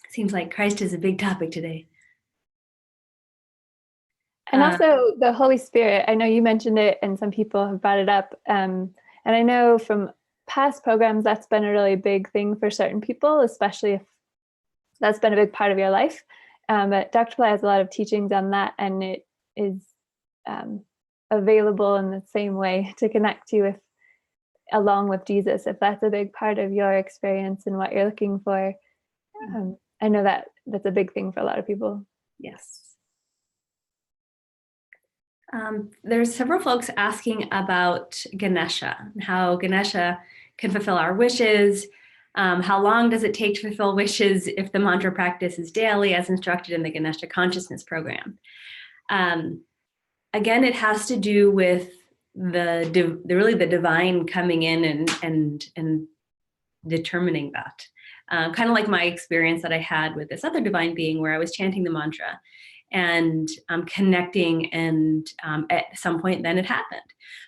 Seems like Christ is a big topic today. And also the Holy Spirit, I know you mentioned it and some people have brought it up. And I know from past programs, that's been a really big thing for certain people, especially if that's been a big part of your life. But Dr. Pillai has a lot of teachings on that, and it is available in the same way to connect to with, along with Jesus, if that's a big part of your experience and what you're looking for. I know that that's a big thing for a lot of people. Yes. There's several folks asking about Ganesha, how Ganesha can fulfill our wishes. How long does it take to fulfill wishes if the mantra practice is daily as instructed in the Ganesha Consciousness Program? Again, it has to do with the divine coming in and determining that. Kind of like my experience that I had with this other divine being where I was chanting the mantra and connecting, and at some point then it happened.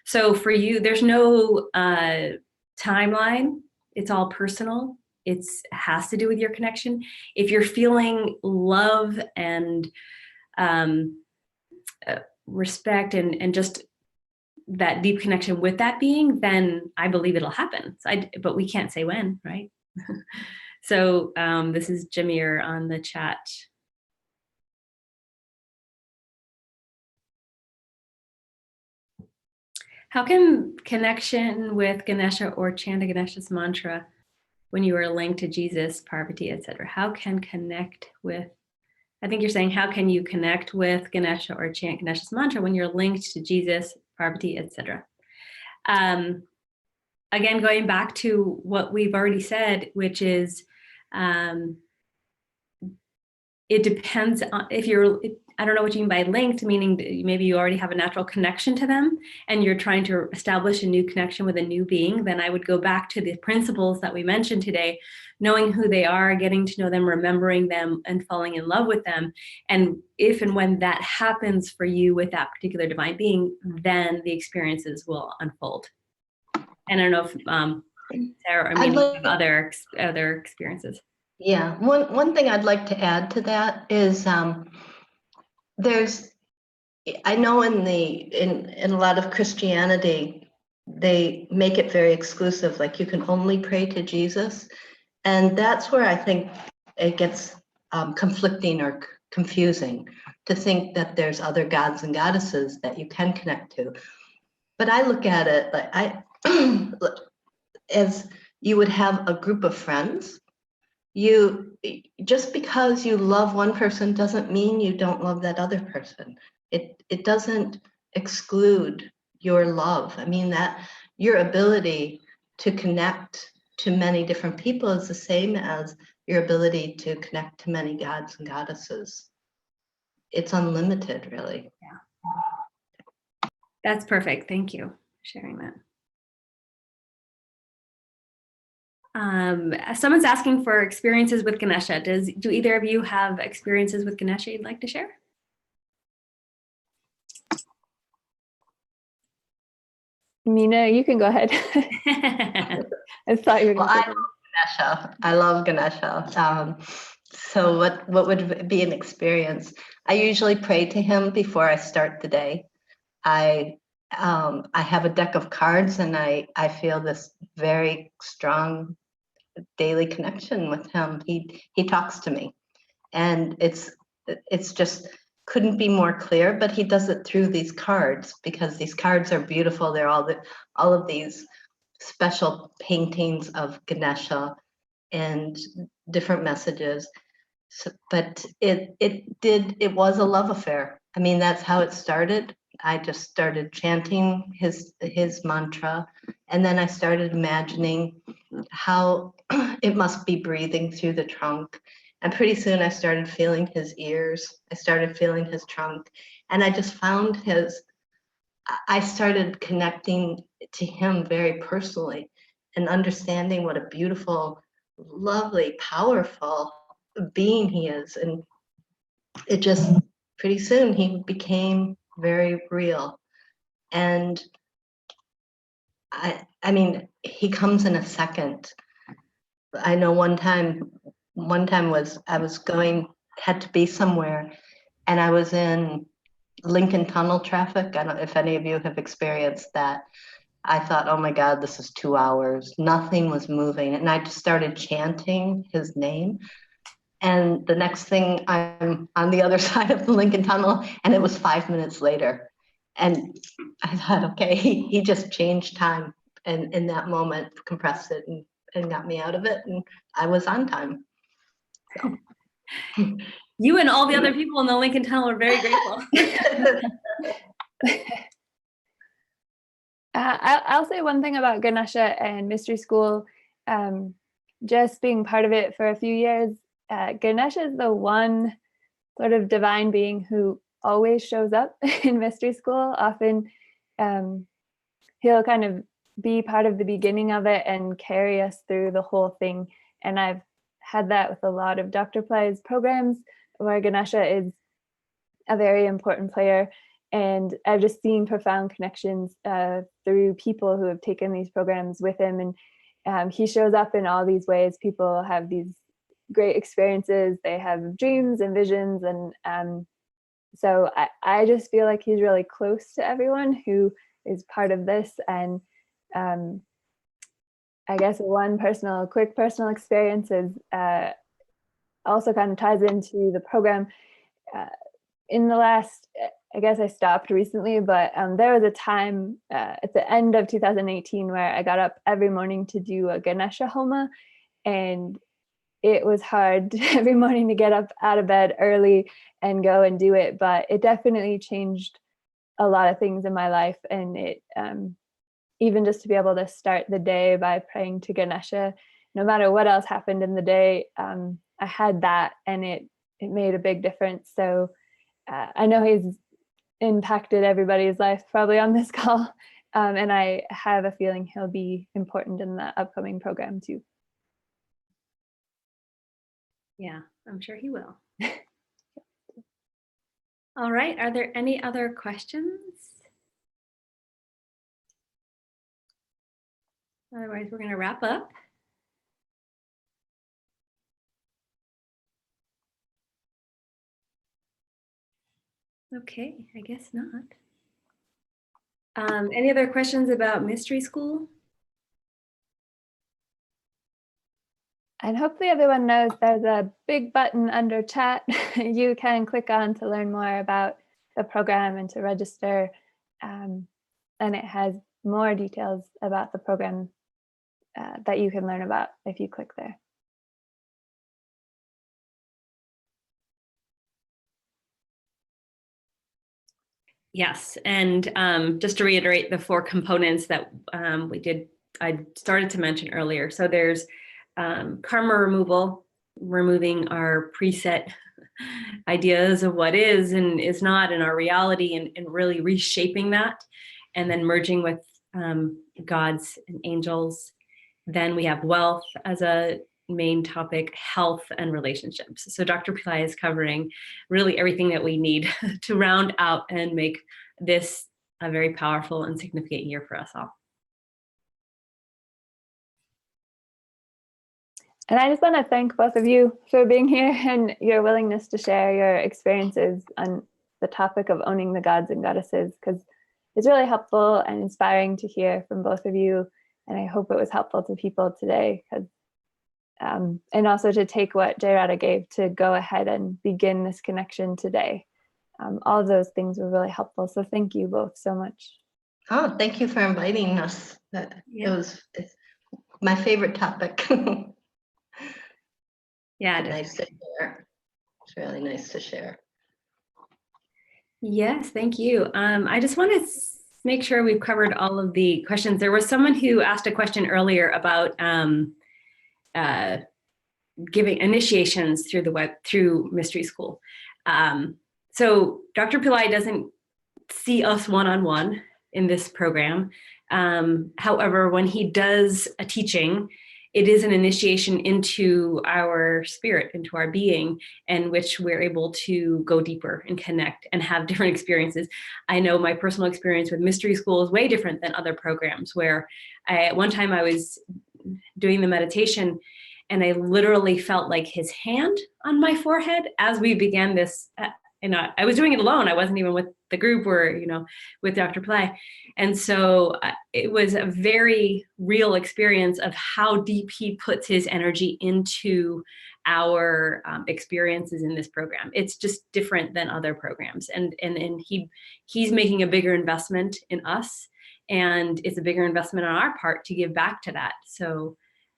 So for you, there's no timeline. It's all personal. It has to do with your connection. If you're feeling love and respect and just that deep connection with that being, then I believe it'll happen. But we can't say when, right? So this is Jameer on the chat. How can connection with Ganesha or chant Ganesha's mantra when you are linked to Jesus, Parvati, etc.? How can connect with, I think you're saying, how can you connect with Ganesha or chant Ganesha's mantra when you're linked to Jesus, Parvati, etc.? Again, going back to what we've already said, which is it depends on if you're, I don't know what you mean by linked, meaning maybe you already have a natural connection to them and you're trying to establish a new connection with a new being, then I would go back to the principles that we mentioned today, knowing who they are, getting to know them, remembering them, and falling in love with them. And if and when that happens for you with that particular divine being, then the experiences will unfold. And I don't know if Sarah or Mina have other experiences. Yeah, one thing I'd like to add to that is I know in a lot of Christianity, they make it very exclusive, like you can only pray to Jesus. And that's where I think it gets conflicting or confusing to think that there's other gods and goddesses that you can connect to. But I look at it like as you would have a group of friends. Just because you love one person doesn't mean you don't love that other person. It doesn't exclude your love. I mean, that your ability to connect to many different people is the same as your ability to connect to many gods and goddesses. It's unlimited, really. Yeah. That's perfect. Thank you for sharing that. Someone's asking for experiences with Ganesha. Do either of you have experiences with Ganesha you'd like to share? Mina, you can go ahead. I thought you were going to Ganesha. I love Ganesha. So what would be an experience? I usually pray to him before I start the day. I have a deck of cards, and I feel this very strong daily connection with him. He talks to me, and it's just couldn't be more clear, but he does it through these cards, because these cards are beautiful. They're all of these special paintings of Ganesha and different messages. So, but it was a love affair. I mean, that's how it started. I just started chanting his mantra, and then I started imagining how it must be breathing through the trunk. And pretty soon I started feeling his ears. I started feeling his trunk, and I just found I started connecting to him very personally and understanding what a beautiful, lovely, powerful being he is. And it just, pretty soon he became very real. And I mean, he comes in a second. I know one time was I was had to be somewhere, and I was in Lincoln Tunnel traffic. I don't know if any of you have experienced that. I thought, oh my God, this is 2 hours. Nothing was moving. And I just started chanting his name. And the next thing, I'm on the other side of the Lincoln Tunnel, and it was 5 minutes later. And I thought, okay, he just changed time, and in that moment compressed it and got me out of it, and I was on time. So. You and all the other people in the Lincoln Tunnel are very grateful. I'll say one thing about Ganesha and Mystery School. Just being part of it for a few years, Ganesha is the one sort of divine being who always shows up in Mystery School. Often he'll kind of be part of the beginning of it and carry us through the whole thing. And I've had that with a lot of Dr. Ply's programs where Ganesha is a very important player. And I've just seen profound connections through people who have taken these programs with him. And he shows up in all these ways. People have these great experiences. They have dreams and visions. And so I just feel like he's really close to everyone who is part of this. And I guess one quick personal experience is also kind of ties into the program. In the last, I guess I stopped recently, but there was a time at the end of 2018 where I got up every morning to do a Ganesha Homa, and it was hard every morning to get up out of bed early and go and do it, but it definitely changed a lot of things in my life. And it even just to be able to start the day by praying to Ganesha, no matter what else happened in the day, I had that, and it made a big difference. So I know he's impacted everybody's life probably on this call, and I have a feeling he'll be important in the upcoming program too. Yeah, I'm sure he will. All right, are there any other questions? Otherwise, we're going to wrap up. Okay, I guess not. Any other questions about Mystery School? And hopefully everyone knows there's a big button under chat you can click on to learn more about the program and to register. And it has more details about the program that you can learn about if you click there. Yes, and just to reiterate the 4 components that I started to mention earlier. So there's karma removal, removing our preset ideas of what is and is not in our reality, and really reshaping that, and then merging with gods and angels. Then we have wealth as a main topic, health and relationships. So Dr. Pillai is covering really everything that we need to round out and make this a very powerful and significant year for us all. And I just want to thank both of you for being here and your willingness to share your experiences on the topic of owning the gods and goddesses, because it's really helpful and inspiring to hear from both of you. And I hope it was helpful to people today, because and also to take what Jai Radha gave to go ahead and begin this connection today. All of those things were really helpful. So thank you both so much. Oh, thank you for inviting us. It's my favorite topic. Yeah, nice to hear. It's really nice to share. Yes, thank you. I just want to make sure we've covered all of the questions. There was someone who asked a question earlier about giving initiations through the web, through Mystery School. So Dr. Pillai doesn't see us one-on-one in this program. However, when he does a teaching, it is an initiation into our spirit, into our being, in which we're able to go deeper and connect and have different experiences. I know my personal experience with Mystery School is way different than other programs, where at one time I was doing the meditation and I literally felt like his hand on my forehead as we began this. I was doing it alone. I wasn't even with the group or, with Dr. Pillai. And so it was a very real experience of how deep he puts his energy into our experiences in this program. It's just different than other programs. And he's making a bigger investment in us, and it's a bigger investment on our part to give back to that. So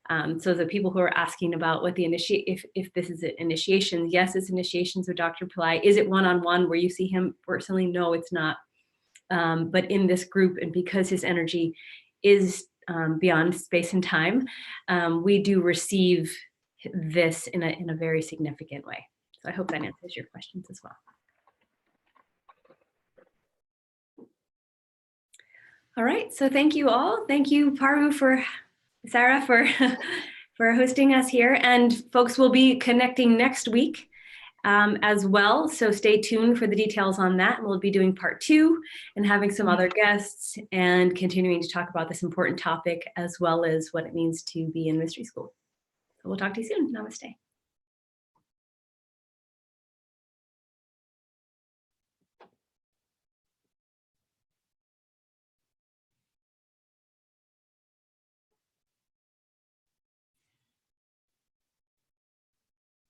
the people who are asking about what the if this is initiation, yes, it's initiations with Dr. Pillai. Is it one-on-one where you see him personally? No, it's not. But in this group, and because his energy is beyond space and time, we do receive this in a very significant way. So I hope that answers your questions as well. All right, so thank you all. Thank you, Sarah, for hosting us here. And folks will be connecting next week as well. So stay tuned for the details on that. We'll be doing part 2 and having some other guests and continuing to talk about this important topic, as well as what it means to be in Mystery School. So we'll talk to you soon. Namaste.